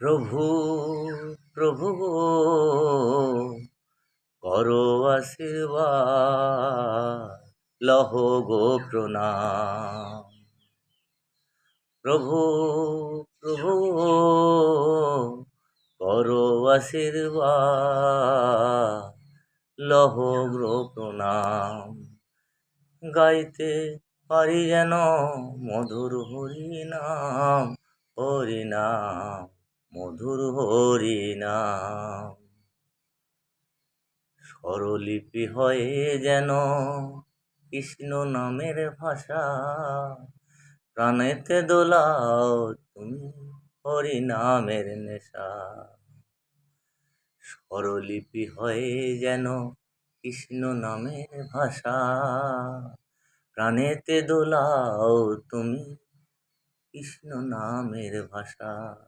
প্রভু প্রভু গো, করো আশীর্বাদ, লহ গো প্রণাম। প্রভু প্রভু গো, করো আশীর্বাদ, লহ গো প্রণাম। গাইতে পারি যেন মধুর হরিনাম, হরিনাম, মধুর হরিনাম। স্বরলিপি হয়ে যেন কৃষ্ণ নামের ভাষা, প্রাণেতে দোলাও তুমি হরিনামের নেশা। স্বরলিপি হয়ে যেন কৃষ্ণ নামের ভাষা, প্রাণেতে দোলাও তুমি কৃষ্ণ নামের ভাষা।